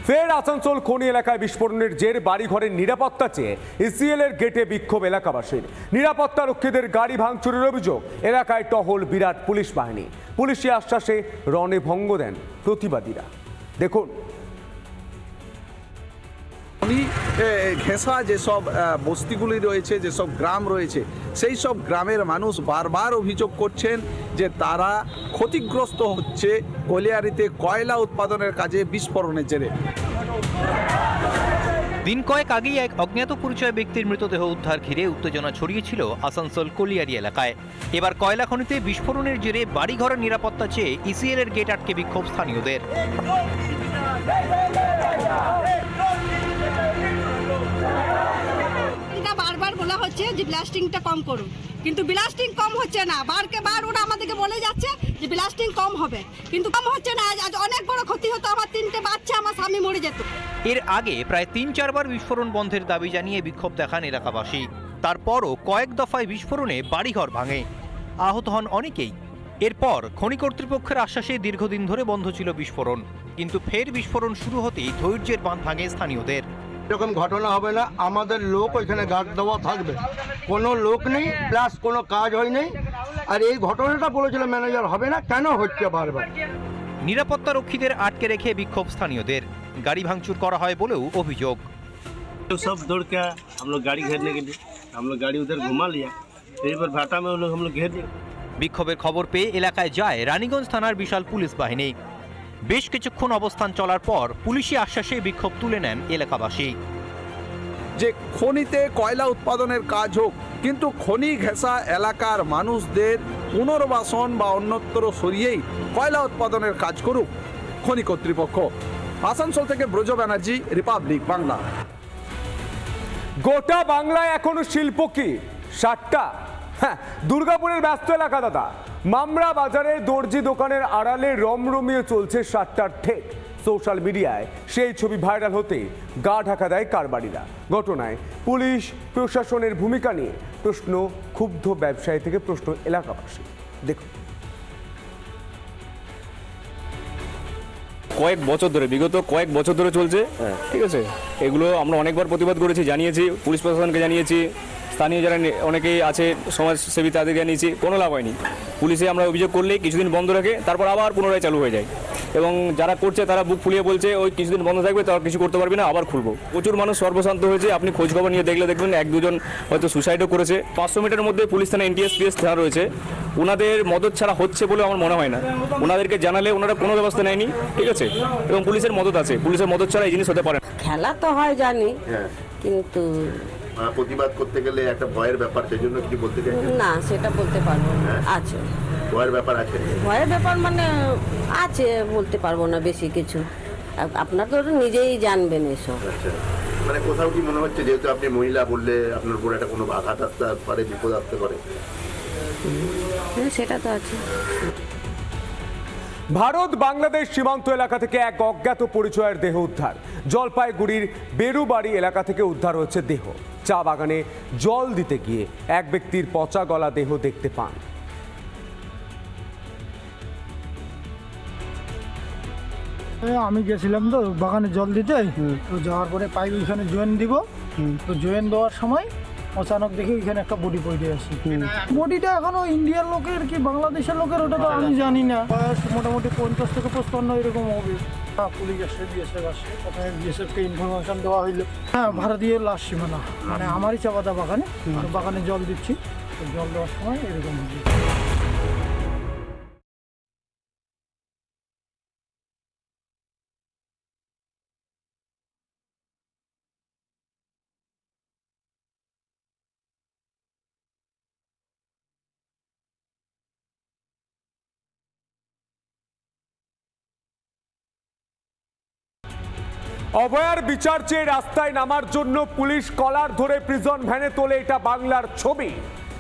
ফের আসানসোল খনি এলাকায় বিস্ফোরণের জের বাড়িঘরের নিরাপত্তা চেয়ে ইসিএল এর গেটে বিক্ষোভ এলাকাবাসীর। নিরাপত্তা রক্ষীদের গাড়ি ভাঙচুরের অভিযোগ। এলাকায় টহল বিরাট পুলিশ বাহিনী। পুলিশি আশ্বাসে রণে ভঙ্গ দেন প্রতিবাদীরা। দেখুন, ঘেঁষা যেসব বস্তিগুলি রয়েছে, যেসব গ্রাম রয়েছে, সেই সব গ্রামের মানুষ বারবার অভিযোগ করছেন যে তারা ক্ষতিগ্রস্ত হচ্ছে কলিয়ারিতে কয়লা উৎপাদনের কাজে বিস্ফোরণের জেরে। দিন কয়েক আগেই এক অজ্ঞাত পরিচয় ব্যক্তির মৃতদেহ উদ্ধার ঘিরে উত্তেজনা ছড়িয়েছিল আসানসোল কলিয়ারি এলাকায়। এবার কয়লা খনিতে বিস্ফোরণের জেরে বাড়িঘরের নিরাপত্তা চেয়ে ইসিএল এর গেট আটকে বিক্ষোভ স্থানীয়দের। বারবার বলা হচ্ছে যে ব্লাস্টিংটা কম করুন, কিন্তু ব্লাস্টিং কম হচ্ছে না। বারকে বার ওরা আমাদেরকে বলে যাচ্ছে যে ব্লাস্টিং কম হবে, কিন্তু কম হচ্ছে না। আজ অনেক বড় ক্ষতি হতো, আমার 3টে বাচ্চা, আমার স্বামী মরে যেত। এর আগে প্রায় 3-4 বার বিস্ফোরণ বন্ধের দাবি জানিয়ে বিক্ষোভ দেখান এলাকাবাসী। তারপরও কয়েক দফায় বিস্ফোরণে বাড়িঘর ভাঙে, আহত হন অনেকেই। এরপর খনি কর্তৃপক্ষের আশ্বাসে দীর্ঘদিন ধরে বন্ধ ছিল বিস্ফোরণ, কিন্তু ফের বিস্ফোরণ শুরু হতেই ধৈর্যের বাঁধ ভাঙে স্থানীয়দের। এরকম ঘটনা হবে না, আমাদের লোক ওইখানে গার্ড দেওয়া থাকবে, কোনো লোক নেই, প্লাস কোনো কাজ হয়নি। আর এই ঘটনাটা বলেছিল ম্যানেজার হবে না, কেন হচ্ছে বারবার? নিরাপত্তা রক্ষীদের আটকে রেখে বিক্ষোভ স্থানীয়দের। গাড়ি ভাঙচুর করা হয় বলেও অভিযোগ। सब दौड़ के हम लोग गाड़ी घेरने के लिए, हम लोग गाड़ी उधर घुमा लिया, फिर पर भाटा में हम लोग घेर दिए। বিক্ষোভের খবর পেয়ে এলাকায় যায় রানীগঞ্জ থানার বিশাল পুলিশ বাহিনী। বেশ কিছুক্ষণ অবস্থান চলার পর পুলিশি আশ্বাসে বিক্ষোভ তুলে নেন এলাকাবাসী। যে খনিতে কয়লা উৎপাদনের কাজ হোক, কিন্তু খনি ঘেঁষা এলাকার মানুষদের পুনর্বাসন বা অন্যত্র সরিয়েই কয়লা উৎপাদনের কাজ করুক খনি কর্তৃপক্ষ। আসানসোল থেকে ব্রজ ব্যানার্জি, রিপাবলিক বাংলা। গোটা বাংলায় এখনো শিল্প কি 60টা? হ্যাঁ, দুর্গাপুরের ব্যস্ত এলাকা দাদা। মামরা বাজারের দর্জি দোকানের আড়ালে রমরমিয়ে চলছে 60টার ঠেক। সোশ্যাল মিডিয়ায় সেই ছবি ভাইরাল হতে গা ঢাকা দেয় কারবারিরা। ঘটনায় পুলিশ প্রশাসনের ভূমিকা নিয়ে প্রশ্ন ক্ষুব্ধ ব্যবসায়ী থেকে প্রশ্ন এলাকাবাসী। দেখুন, বিগত কয়েক বছর ধরে চলছে, ঠিক আছে। এগুলো আমরা অনেকবার প্রতিবাদ করেছি, জানিয়েছি, পুলিশ প্রশাসনকে জানিয়েছি, স্থানীয় যারা অনেকেই আছে সমাজসেবী তাদের জানিয়েছি, কোনো লাভ হয়নি। পুলিশে আমরা অভিযোগ করলেই কিছুদিন বন্ধ রাখে, তারপর আবার পুনরায় চালু হয়ে যায়। এবং যারা করছে তারা বুক ফুলিয়ে বলছে ওই কিছুদিন বন্ধ থাকবে, তারা কিছু করতে পারবে না, আবার খুলবো। প্রচুর মানুষ সর্বশান্ত হয়েছে। আপনি খোঁজখবর নিয়ে দেখলে দেখবেন 1-2 জন হয়তো সুসাইডও করেছে। 500 মিটারের মধ্যে পুলিশ থানা NTSPS থানা রয়েছে। ওনাদের মদত ছাড়া হচ্ছে বলে আমার মনে হয় না। ওনাদেরকে জানালে ওনারা কোনো ব্যবস্থা নেয়নি, ঠিক আছে। এবং পুলিশের মদত আছে, পুলিশের মদত ছাড়া এই জিনিস হতে পারে না। খেলা তো হয় জানি, কিন্তু প্রতিবাদ করতে গেলে একটা ভয়ের ব্যাপার, সেই জন্য কি বলতে চাই না, সেটা বলতে পারবো না। আছে ভয়ের ব্যাপার আছে, ভয়ের ব্যাপার মানে আছে, বলতে পারবো না বেশি কিছু। আপনার তো নিজেই জানবেন এসব। আচ্ছা, মানে কোথাও কি মনে হচ্ছে, যেহেতু আপনি মহিলা বললে, আপনার উপর একটা কোনো আঘাত আসতে পারে, বিপদ আসতে পারে? সেটা তো আছে। ভারত বাংলাদেশ সীমান্ত এলাকা থেকে এক অজ্ঞাত পরিচয়ের দেহ উদ্ধার। জলপাইগুড়ির বেরুবাড়ি এলাকা থেকে উদ্ধার হচ্ছে দেহ। চা বাগানে জল দিতে গিয়ে এক ব্যক্তির পচা গলা দেহ দেখতে পান। আমি গেছিলাম তো বাগানে জল দিতে, তো যাওয়ার পরে পাইপ ওইখানে জয়েন দিব, তো জয়েন দেওয়ার সময় অচানক দেখি ওইখানে একটা বডি পড়ে আসছে। বডিটা এখনো ইন্ডিয়ার লোকের কি বাংলাদেশের লোকের ওটা তো আমি জানি না। বয়স মোটামুটি 50 থেকে 55 এরকম হবে। পুলিশ আসছে, BSF আসছে, প্রথমে BSFকে ইনফরমেশন দেওয়া হইলো। হ্যাঁ, ভারতীয় লাশ সীমানা, মানে আমারই চা পাতা বাগানে, বাগানে জল দিচ্ছি, জল দেওয়ার সময় এরকম হয়েছে। অভয়ার বিচার চেয়ে রাস্তায় নামার জন্য পুলিশ কলার ধরে প্রিজন ভ্যানে তোলে। এটা বাংলার ছবি,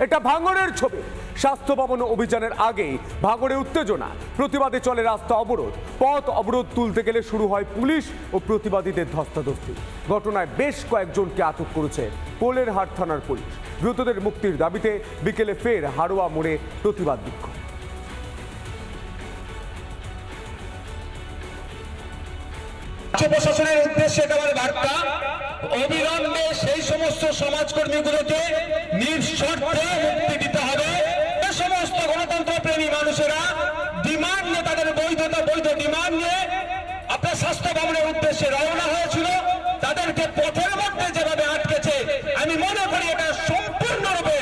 এটা ভাঙড়ের ছবি। স্বাস্থ্য ভবন অভিযানের আগেই ভাঙড়ে উত্তেজনা, প্রতিবাদে চলে রাস্তা অবরোধ। পথ অবরোধ তুলতে গেলে শুরু হয় পুলিশ ও প্রতিবাদীদের ধস্তাধস্তি। ঘটনায় বেশ কয়েকজনকে আটক করেছে পোলেরহাট থানার পুলিশ। দ্রুতদের মুক্তির দাবিতে বিকেলে ফের হাড়োয়া মোড়ে প্রতিবাদ বিক্ষোভ। প্রশাসনের উদ্দেশ্যে আমার বার্তা, অবিলম্বে সেই সমস্ত সমাজকর্মীগুলোকে নিঃশর্তে মুক্তি দিতে হবে। এই সমস্ত গণতন্ত্র প্রেমী মানুষেরা ডিমান্ড নিয়ে, তাদের বৈধ ডিমান্ড নিয়ে আপনার স্বাস্থ্য ভবনের উদ্দেশ্যে রওনা হয়েছিল, তাদেরকে পথের মধ্যে যেভাবে আটকেছে, আমি মনে করি এটা সম্পূর্ণরূপে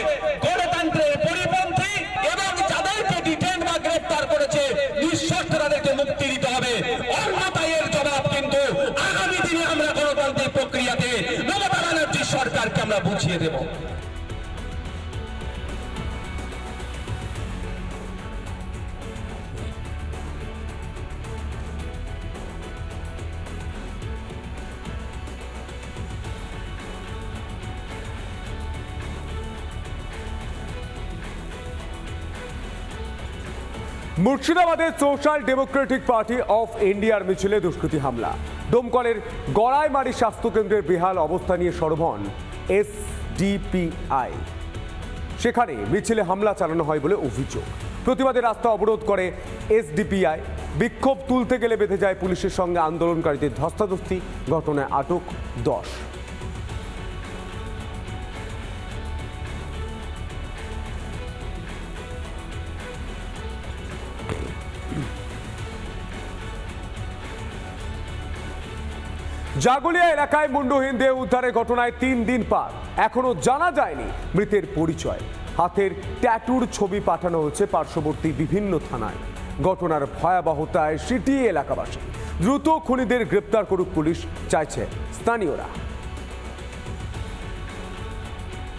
গণতন্ত্রের পরিপন্থী এবং যাদেরকে ডিটেইন বা গ্রেফতার করেছে নিঃশর্তে তাদেরকে মুক্তি দিতে হবে। অন্যথায় এর জবাব কিন্তু আগামী দিনে আমরা গণতান্ত্রিক প্রক্রিয়াতে মমতা ব্যানার্জি সরকারকে আমরা বুঝিয়ে দেব। মুর্শিদাবাদে সোশ্যাল ডেমোক্রেটিক পার্টি অফ ইন্ডিয়ার মিছিলে দুষ্কৃতী হামলা। দমকলের গড়াইমারি স্বাস্থ্যকেন্দ্রের বেহাল অবস্থা নিয়ে সরব হন এসডিপিআই। সেখানে মিছিলে হামলা চালানো হয় বলে অভিযোগ। প্রতিবাদে রাস্তা অবরোধ করে এসডিপিআই। বিক্ষোভ তুলতে গেলে বেঁধে যায় পুলিশের সঙ্গে আন্দোলনকারীদের ধস্তাধস্তি। ঘটনায় আটক 10। জাগুলিয়া এলাকায় মুন্ডহীন দেহ উদ্ধারের ঘটনায় 3 দিন পার, এখনো জানা যায়নি মৃতের পরিচয়। হাতের ট্যাটুর ছবি পাঠানো হচ্ছে পার্শ্ববর্তী বিভিন্ন থানায়। ঘটনার ভয়াবহতায় সিটিয়ে এলাকাবাসী। দ্রুত খুনিদের গ্রেপ্তার করুক পুলিশ, চাইছে স্থানীয়রা।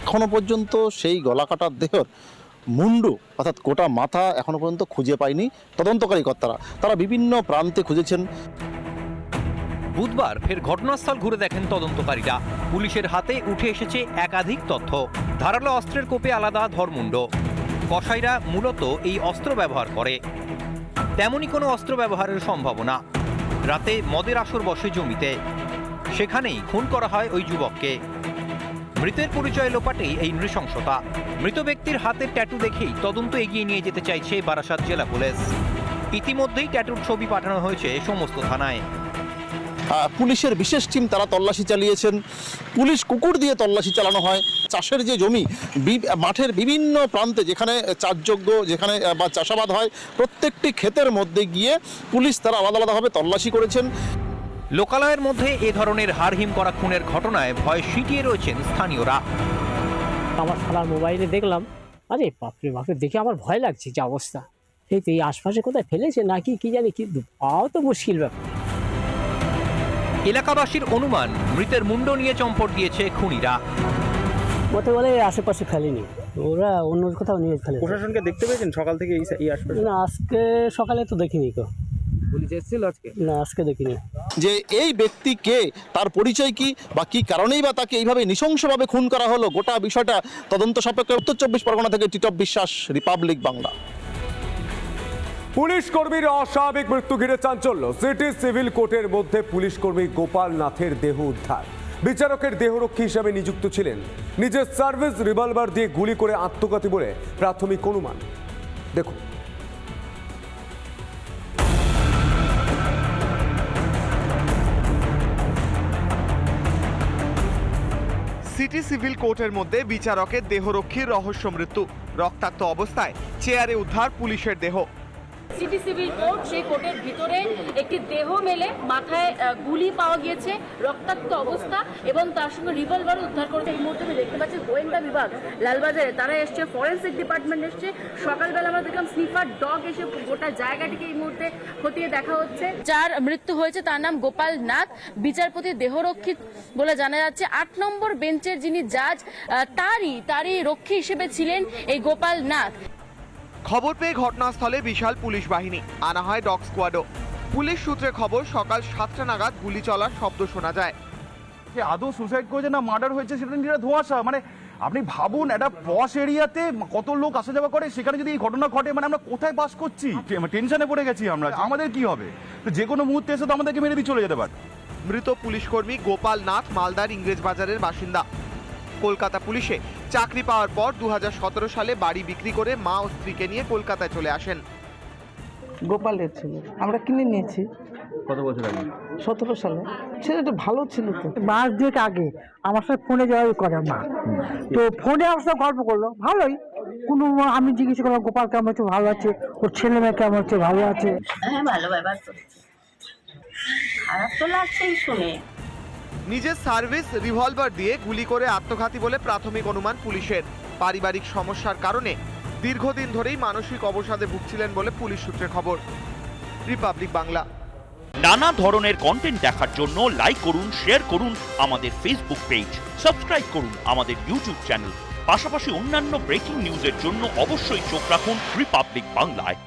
এখনো পর্যন্ত সেই গলাকাটার দেহর মুন্ডু অর্থাৎ গোটা মাথা এখনো পর্যন্ত খুঁজে পায়নি তদন্তকারী কর্তারা। তারা বিভিন্ন প্রান্তে খুঁজেছেন। বুধবার ফের ঘটনাস্থল ঘুরে দেখেন তদন্তকারীরা। পুলিশের হাতে উঠে এসেছে একাধিক তথ্য। ধারালো অস্ত্রের কোপে আলাদা ধরমুণ্ড। কসাইরা মূলত এই অস্ত্র ব্যবহার করে, তেমনই কোনো অস্ত্র ব্যবহারের সম্ভাবনা। রাতে মদের আসর বসে জমিতে, সেখানেই খুন করা হয় ওই যুবককে। মৃতের পরিচয় লোপাটেই এই নৃশংসতা। মৃত ব্যক্তির হাতের ট্যাটু দেখেই তদন্ত এগিয়ে নিয়ে যেতে চাইছে বারাসাত জেলা পুলিশ। ইতিমধ্যেই ট্যাটুর ছবি পাঠানো হয়েছে সমস্ত থানায়। পুলিশের বিশেষ টিম তারা তল্লাশি চালিয়েছেন। পুলিশ কুকুর দিয়ে তল্লাশি চালানো হয়। চাষের যে জমি, মাঠের বিভিন্ন প্রান্তে যেখানে চাষযোগ্য, যেখানে বা চাষাবাদ হয়, প্রত্যেকটি ক্ষেতের মধ্যে গিয়ে পুলিশ তারা আলাদা আলাদাভাবে তল্লাশি করেছেন। লোকালয়ের মধ্যে এ ধরনের হারহিম করা খুনের ঘটনায় ভয় সিটিয়ে রয়েছেন স্থানীয়রা। আমার শালার মোবাইলে দেখলাম, আরে বাপরে বাপরে, দেখে আমার ভয় লাগছে যে অবস্থা। এই তো এই আশপাশে কোথায় ফেলেছে নাকি কি জানি, কিন্তু পাওয়া তো মুশকিল ব্যাপার। এলাকাবাসীর অনুমান, মৃতের মুন্ড নিয়ে চম্পট দিয়েছে খুনিরা। বলতে বলে আশেপাশে ফেলেনি, ওরা অন্য কোথাও নিয়ে ফেলে। প্রশাসনকে দেখতে পেয়েছেন সকাল থেকে এই আশপাশে? না, আজকে সকালে তো দেখিনি। তো পুলিশ এসেছিল আজকে? না, আজকে দেখিনি। যে এই ব্যক্তি কে, তার পরিচয় কি, বা কি কারণেই বা তাকে এইভাবে নৃশংসভাবে খুন করা হলো, গোটা বিষয়টা তদন্ত সাপেক্ষে। উত্তর 24 পরগনা থেকে টিটপ বিশ্বাস, রিপাবলিক বাংলা। পুলিশ কর্মীর অস্বাভাবিক মৃত্যু ঘিরে চাঞ্চল্য। সিটি সিভিল কোর্টের মধ্যে পুলিশ কর্মী গোপাল নাথের দেহ উদ্ধার। বিচারকের দেহরক্ষী হিসাবে নিযুক্ত ছিলেন। নিজের সার্ভিস রিভলভার দিয়ে গুলি করে আত্মঘাতী বলে প্রাথমিক অনুমান। দেখুন। সিটি সিভিল কোর্টের মধ্যে বিচারকের দেহরক্ষীর রহস্য মৃত্যু। রক্তাক্ত অবস্থায় চেয়ারে উদ্ধার পুলিশের দেহ। সিটি সিভিল কোর্ট, সেই কোর্টের ভিতরে একটি দেহ মেলে, মাথায় গুলি পাওয়া গিয়েছে, রক্তাক্ত অবস্থা, এবং তার সঙ্গে রিভলভার উদ্ধার করেছে। এই মুহূর্তে আমি দেখতে পাচ্ছি গোয়েন্দা বিভাগ লালবাজারে তারা এসছে, ফরেন্সিক ডিপার্টমেন্ট এসছে। সকালবেলা আমরা দেখলাম স্নিফার ডগ এসে গোটা জায়গাটিকে এই মুহূর্তে খতিয়ে দেখা হচ্ছে। যার মৃত্যু হয়েছে তার নাম গোপাল নাথ। বিচারপতি দেহরক্ষী বলে জানা যাচ্ছে। 8 নম্বর বেঞ্চের যিনি জাজ, তারই রক্ষী হিসেবে ছিলেন এই গোপাল নাথ। খবর পেয়ে ঘটনাস্থলে বিশাল পুলিশ বাহিনী আনা হয়, ডগ স্কোয়াডও। পুলিশ সূত্রে খবর, সকাল 7টা নাগাদ গুলি চলার শব্দ শোনা যায়। আদৌ সুসাইড করেছে না মার্ডার হয়েছে সেটা নিয়ে ধোঁয়াশা। মানে আপনি ভাবুন, একটা পশ এরিয়াতে কত লোক আসা যাওয়া করে, সেখানে যদি এই ঘটনা ঘটে, মানে আমরা কোথায় বাস করছি? টেনশনে পড়ে গেছি আমরা, আমাদের কি হবে? যে কোনো মুহূর্তে এসে তো আমাদেরকে মেরে দিয়ে চলে যেতে পারে। মৃত পুলিশ কর্মী গোপাল নাথ মালদার ইংরেজ বাজারের বাসিন্দা। কলকাতা পুলিশে চাকরি পাওয়ার পর 2017 সালে বাড়ি বিক্রি করে মা ও স্ত্রীকে নিয়ে কলকাতায় চলে আসেন। গোপালের ছিল, আমরা কিনে নিয়েছি। কত বছর আগে? 17 সালে। ছেলেটা ভালো ছিল তো। মাস দুয়েক আগে আমার সাথে ফোনে যোগাযোগ করে মা, তো ফোনে আমার সাথে গল্প করলো, ভালোই। কোনো আমি জিজ্ঞেস করলাম গোপাল কেমন আছে, ভালো আছে, ওর ছেলে মেয়ে কেমন আছে, ভালো আছে। হ্যাঁ ভালো ব্যবহার করছে, খারাপ তো লাগছেই শুনে। নিজের সার্ভিস রিভলভার দিয়ে গুলি করে আত্মঘাতী বলে প্রাথমিক অনুমান পুলিশের। পারিবারিক সমস্যার কারণে দীর্ঘদিন ধরেই মানসিক অবসাদে ভুগছিলেন বলে পুলিশ সূত্রে খবর। রিপাবলিক বাংলা। নানা ধরনের কন্টেন্ট দেখার জন্য লাইক করুন, শেয়ার করুন আমাদের ফেসবুক পেজ, সাবস্ক্রাইব করুন আমাদের ইউটিউব চ্যানেল। পাশাপাশি অন্যান্য ব্রেকিং নিউজের জন্য অবশ্যই চোখ রাখুন রিপাবলিক বাংলায়।